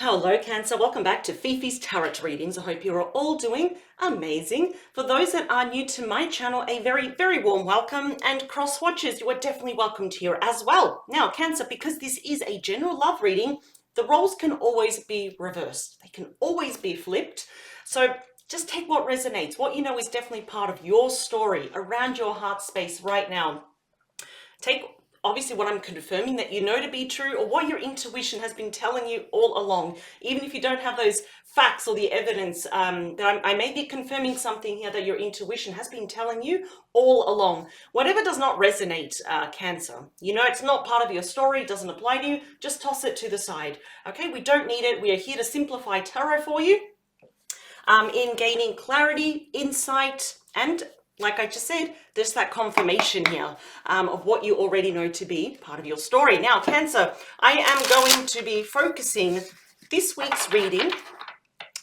Hello Cancer, welcome back to Fifi's Tarot Readings. I hope you're all doing amazing. For those that are new to my channel, a very warm welcome, and cross watchers, you are definitely welcome to here as well. Now Cancer, because this is a general love reading, the roles can always be reversed. They can always be flipped. So just take what resonates. What you know is definitely part of your story around your heart space right now. Take obviously what I'm confirming that you know to be true, or what your intuition has been telling you all along, even if you don't have those facts or the evidence. I may be confirming something here that your intuition has been telling you all along. Whatever does not resonate, Cancer, you know it's not part of your story, doesn't apply to you, just toss it to the side. Okay, we don't need it. We are here to simplify tarot for you in gaining clarity, insight, and like I just said, there's that confirmation here of what you already know to be part of your story. Now, Cancer, I am going to be focusing this week's reading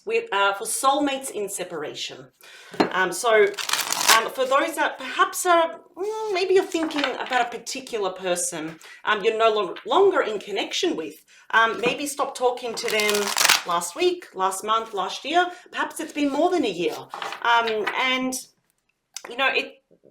for soulmates in separation. For those that perhaps are, maybe you're thinking about a particular person you're no longer in connection with. Maybe stop talking to them last week, last month, last year. Perhaps it's been more than a year. And you know,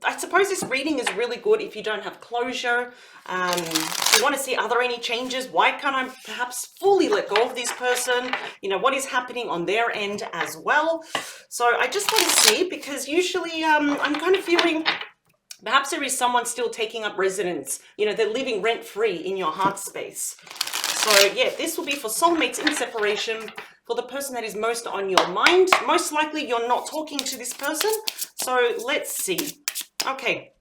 I suppose this reading is really good if you don't have closure. You want to see, are there any changes? Why can't I perhaps fully let go of this person? You know, what is happening on their end as well? So I just want to see, because usually I'm kind of feeling perhaps there is someone still taking up residence. You know, they're living rent-free in your heart space. So yeah, this will be for soulmates in separation, for the person that is most on your mind. Most likely you're not talking to this person. So let's see. Okay,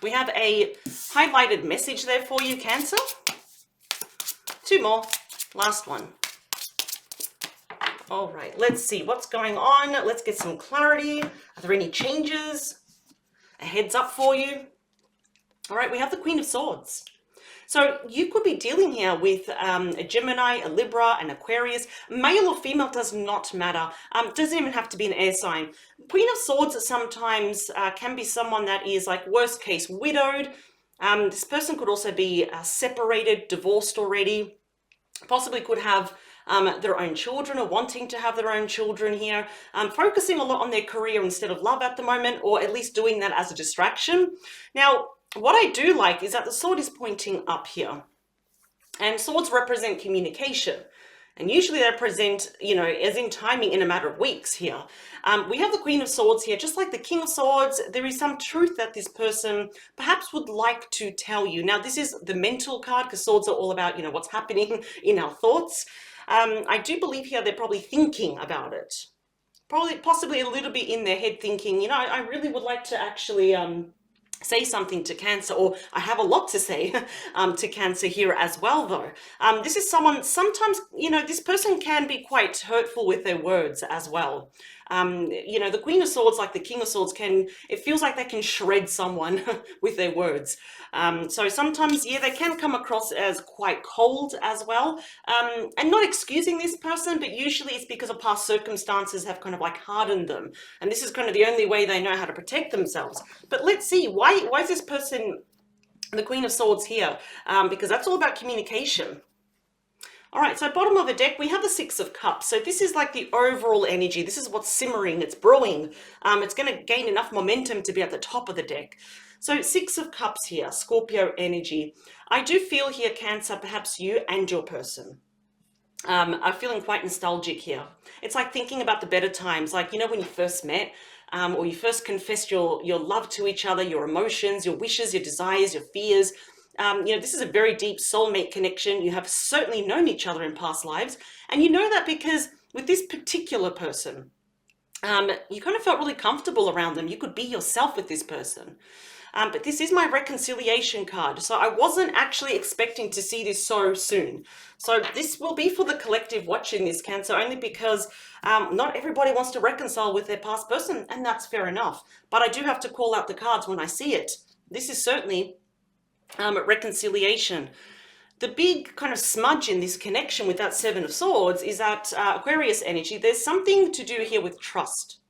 we have a highlighted message there for you, Cancer. Two more, last one. All right, let's see what's going on. Let's get some clarity. Are there any changes? A heads up for you. All right, we have the Queen of Swords. So you could be dealing here with a Gemini, a Libra, an Aquarius. Male or female does not matter. Doesn't even have to be an air sign. Queen of Swords sometimes can be someone that is, like, worst case, widowed. This person could also be separated, divorced already. Possibly could have their own children, or wanting to have their own children here. Focusing a lot on their career instead of love at the moment, or at least doing that as a distraction. Now, what I do like is that the sword is pointing up here, and swords represent communication, and usually they represent, you know, as in timing in a matter of weeks here. We have the Queen of Swords here, just like the King of Swords. There is some truth that this person perhaps would like to tell you. Now, this is the mental card, because swords are all about, you know, what's happening in our thoughts. I do believe here they're probably thinking about it. Possibly a little bit in their head thinking, you know, I really would like to actually say something to Cancer, or I have a lot to say to Cancer here as well, though. This is someone, sometimes, you know, this person can be quite hurtful with their words as well. You know, the Queen of Swords, like the King of Swords, it feels like they can shred someone with their words. So sometimes, yeah, they can come across as quite cold as well. And not excusing this person, but usually it's because of past circumstances have kind of like hardened them. And this is kind of the only way they know how to protect themselves. But let's see, why is this person the Queen of Swords here? Because that's all about communication. All right, so bottom of the deck, we have the Six of Cups. So this is like the overall energy. This is what's simmering, it's brewing. It's going to gain enough momentum to be at the top of the deck. So Six of Cups here, Scorpio energy. I do feel here, Cancer, perhaps you and your person are feeling quite nostalgic here. It's like thinking about the better times, like, you know, when you first met, or you first confessed your love to each other, your emotions, your wishes, your desires, your fears. You know, this is a very deep soulmate connection. You have certainly known each other in past lives. And you know that because with this particular person, you kind of felt really comfortable around them. You could be yourself with this person. But this is my reconciliation card. So I wasn't actually expecting to see this so soon. So this will be for the collective watching this, Cancer, only because not everybody wants to reconcile with their past person, and that's fair enough. But I do have to call out the cards when I see it. This is certainly reconciliation. The big kind of smudge in this connection with that Seven of Swords is that Aquarius energy, there's something to do here with trust.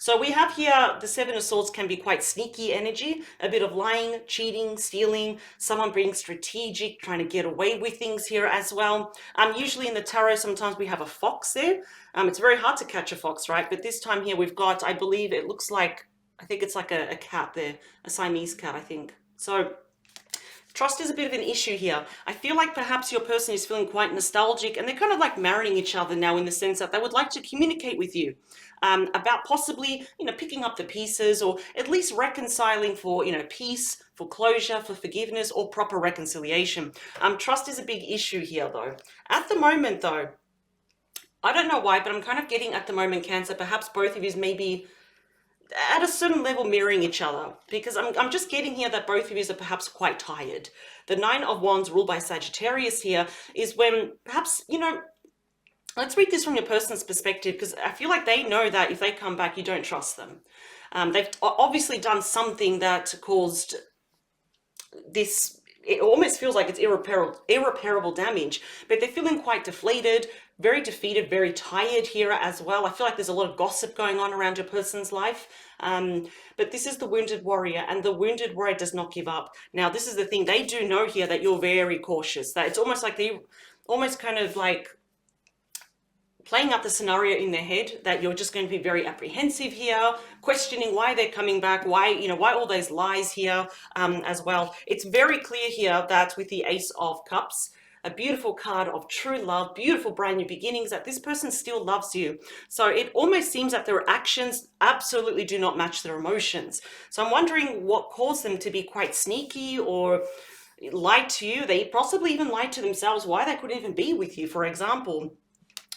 So we have here the Seven of Swords can be quite sneaky energy, a bit of lying, cheating, stealing, someone being strategic, trying to get away with things here as well. Usually in the tarot, sometimes we have a fox there. It's very hard to catch a fox, right? But this time here we've got, I believe it looks like, I think it's like a cat there, a Siamese cat, I think. So trust is a bit of an issue here. I feel like perhaps your person is feeling quite nostalgic and they're kind of like marrying each other now in the sense that they would like to communicate with you about possibly, picking up the pieces or at least reconciling for, peace, for closure, for forgiveness or proper reconciliation. Trust is a big issue here though. At the moment though, I don't know why, but I'm kind of getting at the moment, Cancer, perhaps both of you maybe at a certain level mirroring each other, because I'm just getting here that both of you are perhaps quite tired. The Nine of Wands ruled by Sagittarius here is when perhaps, let's read this from your person's perspective, because I feel like they know that if they come back, you don't trust them. They've obviously done something that caused this, it almost feels like it's irreparable damage, but they're feeling quite deflated, very defeated, very tired here as well. I feel like there's a lot of gossip going on around your person's life. But this is the wounded warrior, and the wounded warrior does not give up. Now, this is the thing. They do know here that you're very cautious, that it's almost like they almost kind of like playing out the scenario in their head that you're just going to be very apprehensive here, questioning why they're coming back, why all those lies here as well. It's very clear here that with the Ace of Cups, a beautiful card of true love, beautiful brand new beginnings, that this person still loves you. So it almost seems that their actions absolutely do not match their emotions. So I'm wondering what caused them to be quite sneaky or lied to you. They possibly even lied to themselves why they couldn't even be with you, for example.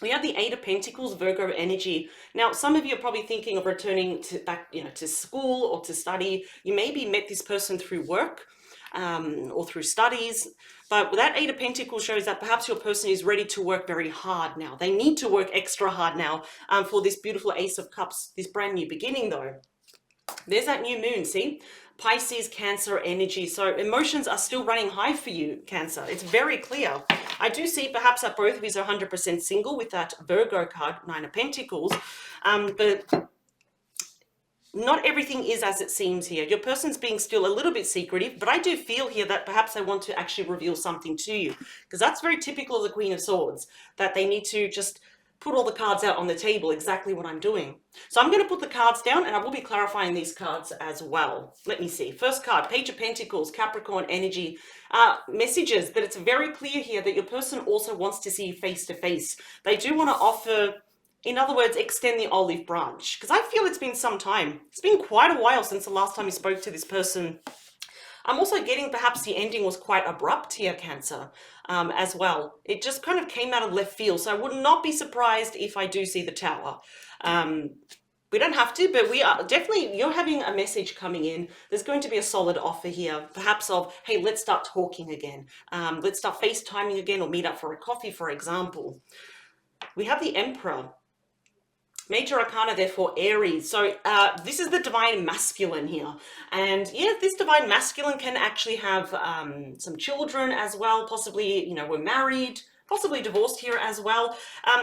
We have the Eight of Pentacles, Virgo energy. Now, some of you are probably thinking of returning back to school or to study. You maybe met this person through work or through studies. But that Eight of Pentacles shows that perhaps your person is ready to work very hard now. They need to work extra hard now for this beautiful Ace of Cups, this brand new beginning though. There's that new moon, see? Pisces, Cancer energy. So emotions are still running high for you, Cancer. It's very clear. I do see perhaps that both of you are 100% single with that Virgo card, Nine of Pentacles. But not everything is as it seems here. Your person's being still a little bit secretive, but I do feel here that perhaps they want to actually reveal something to you, because that's very typical of the Queen of Swords, that they need to just put all the cards out on the table, exactly what I'm doing. So I'm going to put the cards down and I will be clarifying these cards as well. Let me see. First card, Page of Pentacles, Capricorn energy. Messages that it's very clear here that your person also wants to see you face to face. They do want to offer, in other words, extend the olive branch, because I feel it's been some time. It's been quite a while since the last time you spoke to this person. I'm also getting perhaps the ending was quite abrupt here, Cancer, as well. It just kind of came out of left field. So I would not be surprised if I do see the Tower. We don't have to, but we are definitely, you're having a message coming in. There's going to be a solid offer here, perhaps of, hey, let's start talking again. Let's start FaceTiming again or meet up for a coffee, for example. We have the Emperor. Major Arcana, therefore, Aries. So this is the Divine Masculine here. And yeah, this Divine Masculine can actually have some children as well. Possibly, we're married, possibly divorced here as well.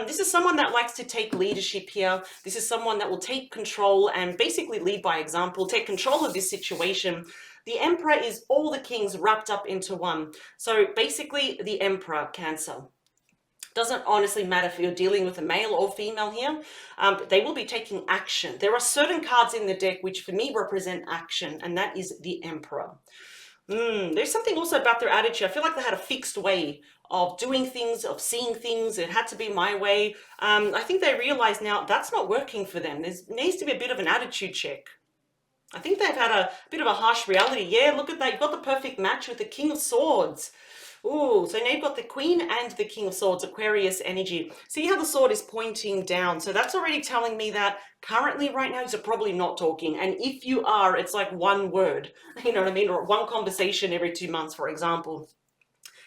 This is someone that likes to take leadership here. This is someone that will take control and basically lead by example, take control of this situation. The Emperor is all the kings wrapped up into one. So basically, the Emperor, Cancer. Doesn't honestly matter if you're dealing with a male or female here, but they will be taking action. There are certain cards in the deck which for me represent action, and that is the Emperor. There's something also about their attitude. I feel like they had a fixed way of doing things, of seeing things. It had to be my way. I think they realize now that's not working for them. There needs to be a bit of an attitude check. I think they've had a bit of a harsh reality. Yeah, look at that. You've got the perfect match with the King of Swords. Ooh, so now you've got the Queen and the King of Swords, Aquarius energy. See how the sword is pointing down? So that's already telling me that currently right now you're probably not talking. And if you are, it's like one word, you know what I mean? Or one conversation every 2 months, for example.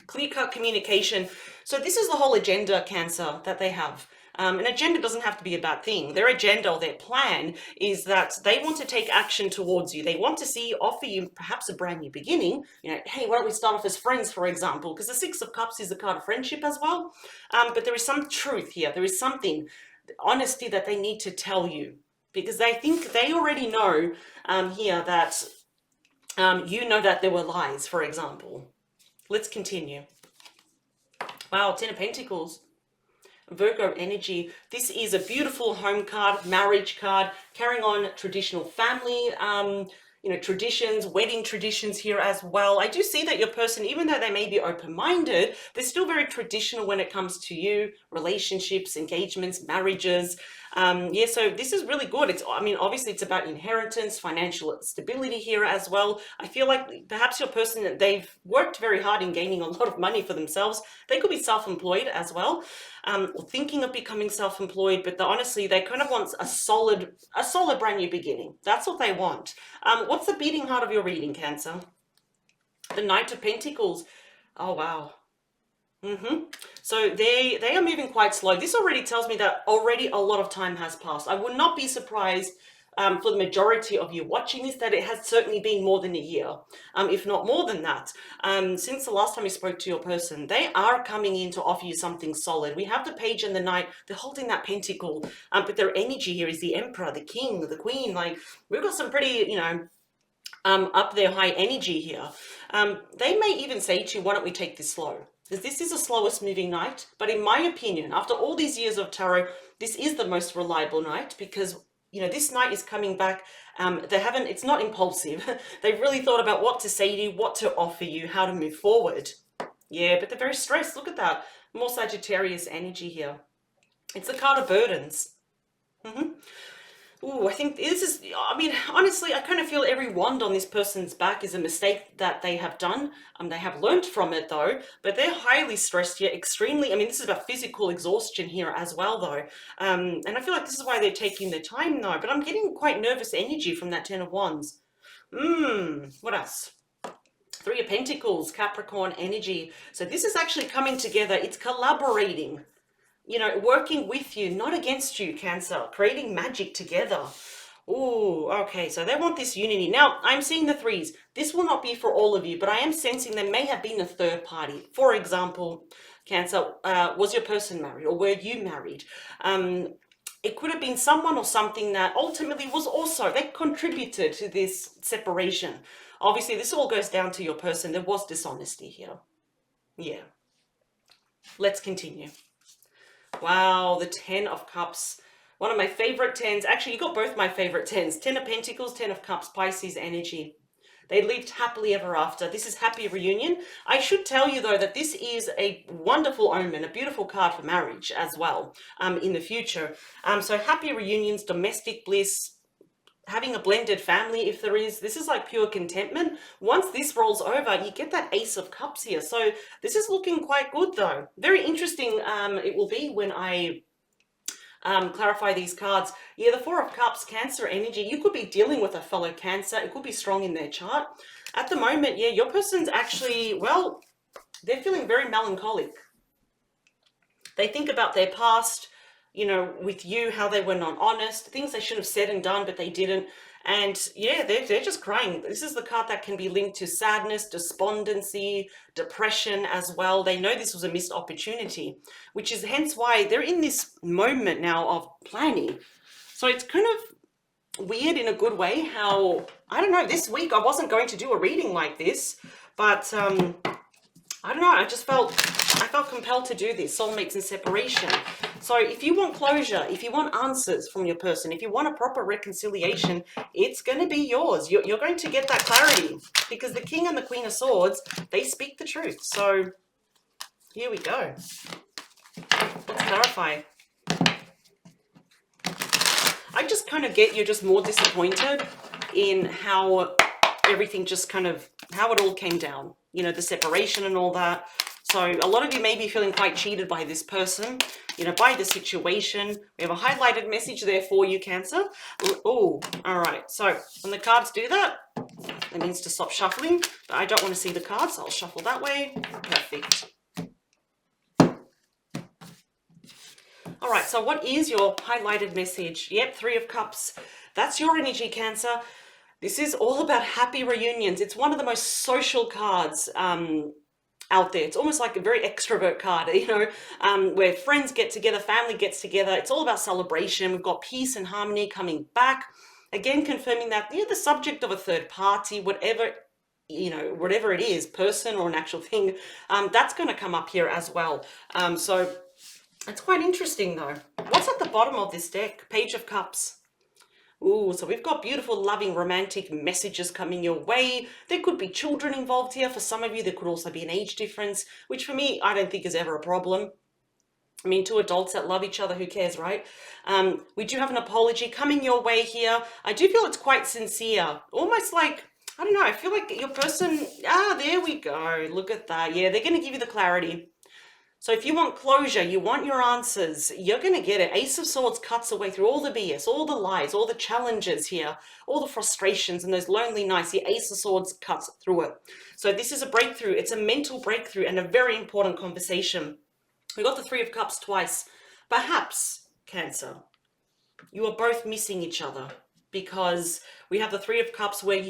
Clear-cut communication. So this is the whole agenda, Cancer, that they have. An agenda doesn't have to be a bad thing. Their agenda or their plan is that they want to take action towards you. They want to see, offer you perhaps a brand new beginning. Hey, why don't we start off as friends, for example? Because the Six of Cups is a card of friendship as well. But there is some truth here. There is something, honesty that they need to tell you. because they think they already know here that you know that there were lies, for example. Let's continue. Wow, Ten of Pentacles. Virgo energy. This is a beautiful home card, marriage card, carrying on traditional family, traditions, wedding traditions here as well. I do see that your person, even though they may be open-minded, they're still very traditional when it comes to you, relationships, engagements, marriages. Yeah, so this is really good. Obviously it's about inheritance, financial stability here as well. I feel like perhaps your person, they've worked very hard in gaining a lot of money for themselves. They could be self-employed as well, or thinking of becoming self-employed, but honestly, they kind of want a solid brand new beginning. That's what they want. What's the beating heart of your reading, Cancer? The Knight of Pentacles. Oh, wow. So they are moving quite slow. This already tells me that already a lot of time has passed. I would not be surprised for the majority of you watching this that it has certainly been more than a year, if not more than that. Since the last time you spoke to your person, they are coming in to offer you something solid. We have the Page and the Knight. They're holding that pentacle, but their energy here is the Emperor, the King, the Queen. Like, we've got some pretty, up there high energy here. They may even say to you, why don't we take this slow? Because this is the slowest moving knight, but in my opinion, after all these years of tarot, this is the most reliable knight, because this knight is coming back. It's not impulsive. They've really thought about what to say to you, what to offer you, how to move forward. Yeah, but they're very stressed. Look at that. More Sagittarius energy here. It's the card of burdens. Ooh, I think this is, honestly, I kind of feel every wand on this person's back is a mistake that they have done. They have learned from it though, but they're highly stressed here, extremely. This is about physical exhaustion here as well though. And I feel like this is why they're taking their time though, but I'm getting quite nervous energy from that Ten of Wands. What else? Three of Pentacles, Capricorn energy. So this is actually coming together. It's collaborating. Working with you, not against you, Cancer, creating magic together. Ooh, okay, so they want this unity. Now, I'm seeing the threes. This will not be for all of you, but I am sensing there may have been a third party. For example, Cancer, was your person married or were you married? It could have been someone or something that ultimately was also, they contributed to this separation. Obviously, this all goes down to your person. There was dishonesty here. Yeah. Let's continue. Wow, the Ten of Cups. One of my favorite tens. Actually, you got both my favorite tens. Ten of Pentacles, Ten of Cups, Pisces energy. They lived happily ever after. This is happy reunion. I should tell you, though, that this is a wonderful omen, a beautiful card for marriage as well in the future. So happy reunions, domestic bliss, having a blended family if there is. This is like pure contentment. Once this rolls over, you get that Ace of Cups here. So this is looking quite good though. Very interesting it will be when I clarify these cards. Yeah, the Four of Cups, Cancer energy. You could be dealing with a fellow Cancer. It could be strong in their chart. At the moment, yeah, your person's actually, well, they're feeling very melancholic. They think about their past, with you, how they were not honest, things they should have said and done, but they didn't. And yeah, they're just crying. This is the card that can be linked to sadness, despondency, depression as well. They know this was a missed opportunity, which is hence why they're in this moment now of planning. So it's kind of weird in a good way how, I don't know, this week I wasn't going to do a reading like this, but I don't know, I felt compelled to do this, soulmates and separation. So if you want closure, if you want answers from your person, if you want a proper reconciliation, it's going to be yours. You're going to get that clarity because the King and the Queen of Swords, they speak the truth. So here we go. Let's clarify. I just kind of get you're just more disappointed in how everything just kind of, how it all came down, the separation and all that. So a lot of you may be feeling quite cheated by this person, by the situation. We have a highlighted message there for you, Cancer. Oh, all right. So when the cards do that, it means to stop shuffling. But I don't want to see the cards, so I'll shuffle that way. Perfect. All right, so what is your highlighted message? Yep, Three of Cups. That's your energy, Cancer. This is all about happy reunions. It's one of the most social cards out there. It's almost like a very extrovert card, you know, where friends get together, family gets together. It's all about celebration. We've got peace and harmony coming back. Again, confirming that, you know, the subject of a third party, whatever, you know, whatever it is, person or an actual thing, that's going to come up here as well. So it's quite interesting though. What's at the bottom of this deck? Page of Cups. Ooh, so we've got beautiful, loving, romantic messages coming your way. There could be children involved here. For some of you, there could also be an age difference, which for me, I don't think is ever a problem. I mean, two adults that love each other, who cares, right? We do have an apology coming your way here. I do feel it's quite sincere. Almost like, I don't know, I feel like your person, there we go. Look at that. Yeah, they're going to give you the clarity. So if you want closure, you want your answers, you're going to get it. Ace of Swords cuts away through all the BS, all the lies, all the challenges here, all the frustrations and those lonely nights. The Ace of Swords cuts through it. So this is a breakthrough. It's a mental breakthrough and a very important conversation. We got the Three of Cups twice. Perhaps, Cancer, you are both missing each other, because we have the Three of Cups where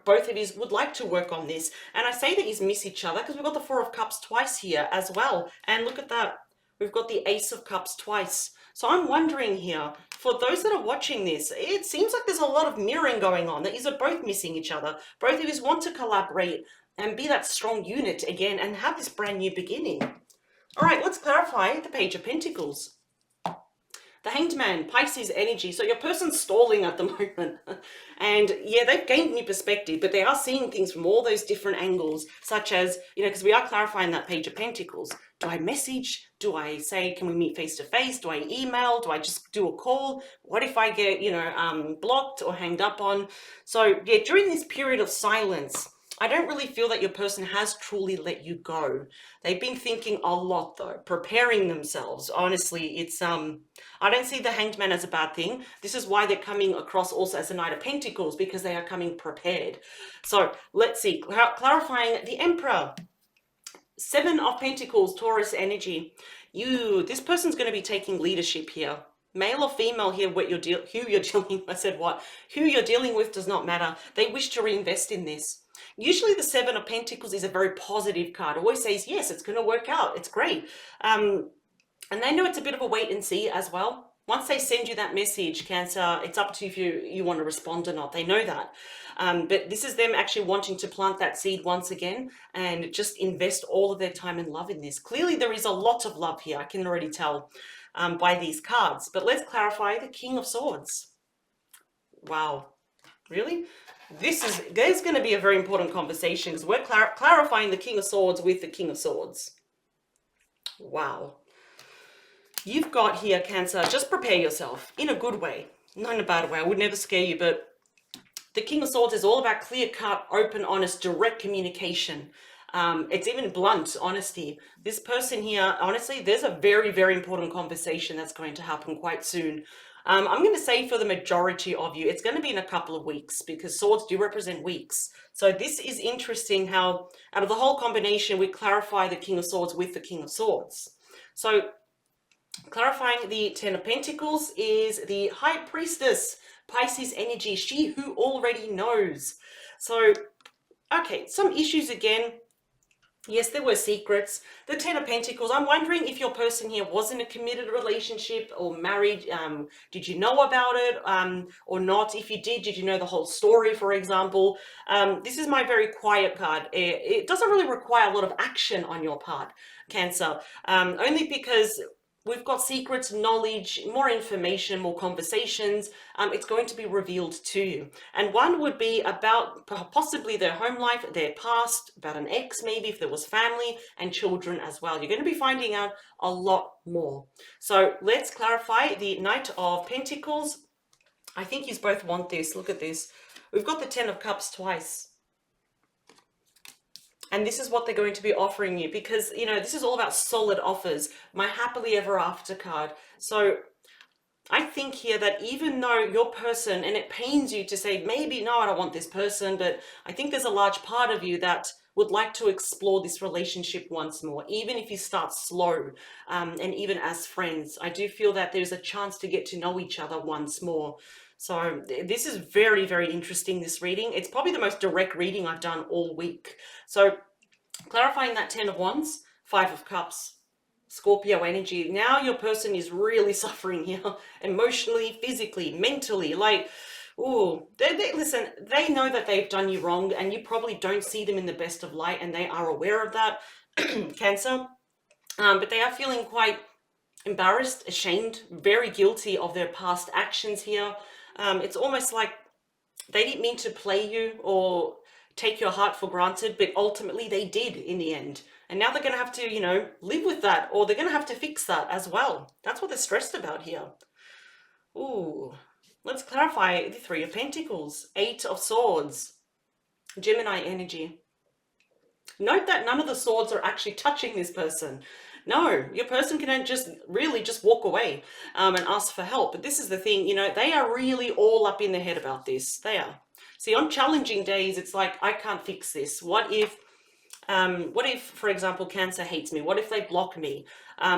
both of you would like to work on this. And I say that you miss each other because we've got the Four of Cups twice here as well. And look at that. We've got the Ace of Cups twice. So I'm wondering here, for those that are watching this, it seems like there's a lot of mirroring going on, that you are both missing each other. Both of you want to collaborate and be that strong unit again and have this brand new beginning. All right, let's clarify the Page of Pentacles. The Hanged Man, Pisces energy. So your person's stalling at the moment. And yeah, they've gained new perspective, but they are seeing things from all those different angles, such as, you know, because we are clarifying that Page of Pentacles. Do I message? Do I say, can we meet face to face? Do I email? Do I just do a call? What if I get, you know, blocked or hanged up on? So yeah, during this period of silence, I don't really feel that your person has truly let you go. They've been thinking a lot though, preparing themselves. Honestly, it's I don't see the Hanged Man as a bad thing. This is why they're coming across also as the Knight of Pentacles, because they are coming prepared. So let's see, clarifying the Emperor. Seven of Pentacles, Taurus energy. This person's going to be taking leadership here. Male or female here, who you're dealing with does not matter. They wish to reinvest in this. Usually the Seven of Pentacles is a very positive card. Always says, yes, it's going to work out. It's great. And they know it's a bit of a wait and see as well. Once they send you that message, Cancer, it's up to you if you want to respond or not. They know that. But this is them actually wanting to plant that seed once again and just invest all of their time and love in this. Clearly, there is a lot of love here. I can already tell by these cards. But let's clarify the King of Swords. Wow. Really? There's going to be a very important conversation because we're clarifying the King of Swords with the King of Swords. Wow. You've got here, Cancer, just prepare yourself in a good way, not in a bad way. I would never scare you, but the King of Swords is all about clear-cut, open, honest, direct communication. It's even blunt honesty. This person here, honestly, there's a very, very important conversation that's going to happen quite soon. I'm going to say for the majority of you, it's going to be in a couple of weeks because swords do represent weeks. So this is interesting how out of the whole combination, we clarify the King of Swords with the King of Swords. So clarifying the Ten of Pentacles is the High Priestess, Pisces energy, she who already knows. So, okay, some issues again. Yes, there were secrets. The Ten of Pentacles, I'm wondering if your person here was in a committed relationship or married. Did you know about it or not? If you did you know the whole story, for example? This is my very quiet card. It doesn't really require a lot of action on your part, Cancer, only because we've got secrets, knowledge, more information, more conversations. It's going to be revealed to you. And one would be about possibly their home life, their past, about an ex maybe, if there was family, and children as well. You're going to be finding out a lot more. So let's clarify the Knight of Pentacles. I think you both want this. Look at this. We've got the Ten of Cups twice. And this is what they're going to be offering you because, you know, this is all about solid offers. My happily ever after card. So I think here that even though your person, and it pains you to say, maybe, no, I don't want this person, but I think there's a large part of you that would like to explore this relationship once more, even if you start slow and even as friends. I do feel that there's a chance to get to know each other once more. So this is very, very interesting, this reading. It's probably the most direct reading I've done all week. So Clarifying that 10 of Wands, 5 of Cups, Scorpio energy. Now your person is really suffering here, emotionally, physically, mentally. Like, oh, listen, they know that they've done you wrong, and you probably don't see them in the best of light, and they are aware of that, Cancer. But they are feeling quite embarrassed, ashamed, very guilty of their past actions here. It's almost like they didn't mean to play you or take your heart for granted, but ultimately they did in the end. And now they're going to have to, live with that, or they're going to have to fix that as well. That's what they're stressed about here. Ooh, let's clarify the Three of Pentacles, Eight of Swords, Gemini energy. Note that none of the swords are actually touching this person. No, your person can just really just walk away and ask for help. But this is the thing, they are really all up in their head about this. They are. See, on challenging days, it's like, I can't fix this. What if, for example, Cancer hates me? What if they block me?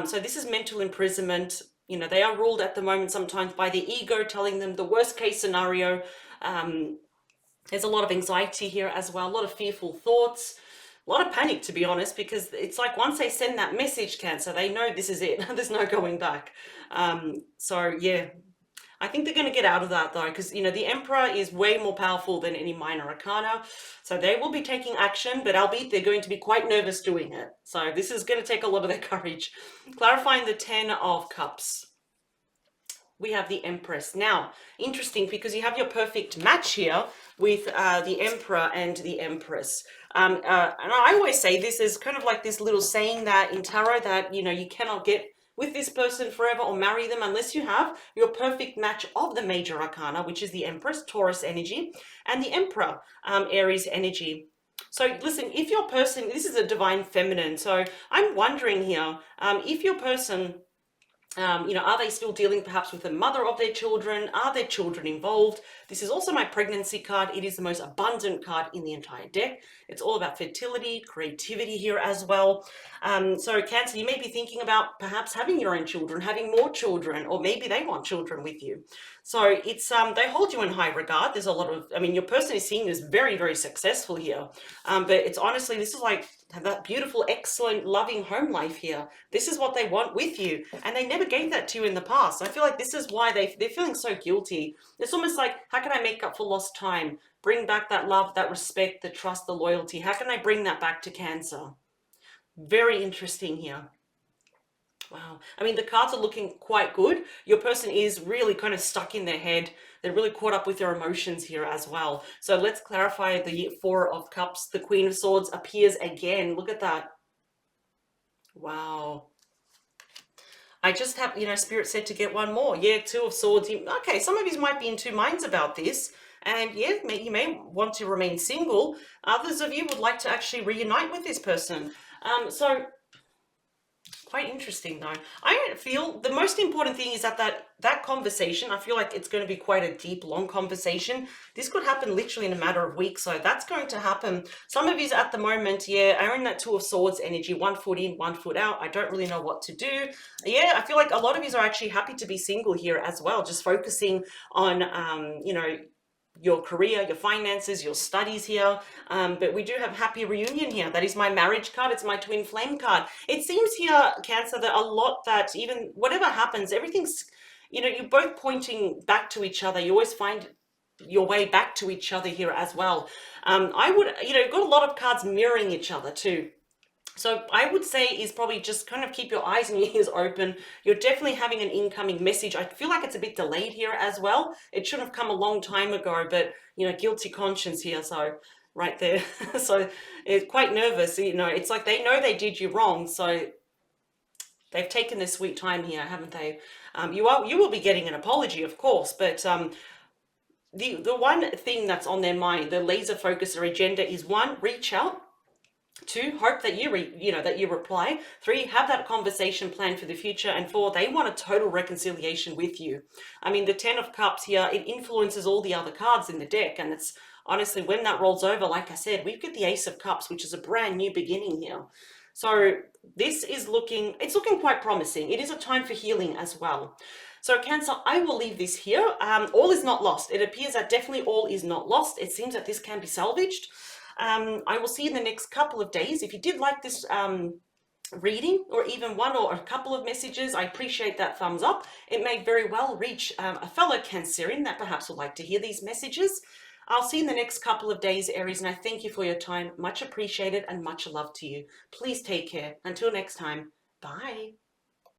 So this is mental imprisonment. They are ruled at the moment sometimes by the ego, telling them the worst case scenario. There's a lot of anxiety here as well, a lot of fearful thoughts. A lot of panic, to be honest, because it's like once they send that message, Cancer, they know this is it. There's no going back. So yeah, I think they're going to get out of that though, because the Emperor is way more powerful than any minor arcana. So they will be taking action, but albeit they're going to be quite nervous doing it. So this is going to take a lot of their courage. Clarifying the 10 of Cups. We have the Empress. Now, interesting, because you have your perfect match here with the Emperor and the Empress. And I always say this is kind of like this little saying that in tarot that, you cannot get with this person forever or marry them unless you have your perfect match of the major arcana, which is the Empress, Taurus energy, and the Emperor, Aries energy. So listen, if your person, this is a divine feminine, so I'm wondering here, if your person, are they still dealing perhaps with the mother of their children? Are their children involved? This is also my pregnancy card. It is the most abundant card in the entire deck. It's all about fertility, creativity here as well. So Cancer, you may be thinking about perhaps having your own children, having more children, or maybe they want children with you. So it's, they hold you in high regard. There's a lot of, your person is seen as very, very successful here. But it's honestly, this is like that beautiful, excellent, loving home life here. This is what they want with you. And they never gave that to you in the past. I feel like this is why they're feeling so guilty. It's almost like, how can I make up for lost time? Bring back that love, that respect, the trust, the loyalty. How can I bring that back to Cancer? Very interesting here. Wow. The cards are looking quite good. Your person is really kind of stuck in their head. They're really caught up with their emotions here as well. So let's clarify the Four of Cups. The Queen of Swords appears again. Look at that. Wow. I just have, Spirit said to get one more. Yeah, Two of Swords. Okay, some of you might be in two minds about this. And yeah, you may want to remain single. Others of you would like to actually reunite with this person. So quite interesting though. I feel the most important thing is that conversation, I feel like it's going to be quite a deep, long conversation. This could happen literally in a matter of weeks. So that's going to happen. Some of you at the moment, yeah, are in that Two of Swords energy, 1 foot in, 1 foot out. I don't really know what to do. Yeah, I feel like a lot of you are actually happy to be single here as well. Just focusing on, your career, your finances, your studies here. But we do have happy reunion here. That is my marriage card. It's my twin flame card. It seems here, Cancer, that a lot that even whatever happens, everything's, you're both pointing back to each other. You always find your way back to each other here as well. I would, you've got a lot of cards mirroring each other too. So I would say is probably just kind of keep your eyes and your ears open. You're definitely having an incoming message. I feel like it's a bit delayed here as well. It should have come a long time ago, but, guilty conscience here. So right there. So it's quite nervous. It's like they know they did you wrong. So they've taken their sweet time here, haven't they? You will be getting an apology, of course, but the one thing that's on their mind, the laser focus, their agenda is 1, reach out. 2, hope that you reply. 3, have that conversation planned for the future. And 4, they want a total reconciliation with you. The 10 of Cups here, it influences all the other cards in the deck. And it's honestly, when that rolls over, like I said, we've got the Ace of Cups, which is a brand new beginning here. So this is looking quite promising. It is a time for healing as well. So Cancer, I will leave this here. All is not lost. It appears that definitely all is not lost. It seems that this can be salvaged. I will see you in the next couple of days. If you did like this reading, or even one or a couple of messages, I appreciate that thumbs up. It may very well reach a fellow Cancerian that perhaps would like to hear these messages. I'll see you in the next couple of days, Aries, and I thank you for your time. Much appreciated and much love to you. Please take care. Until next time, bye.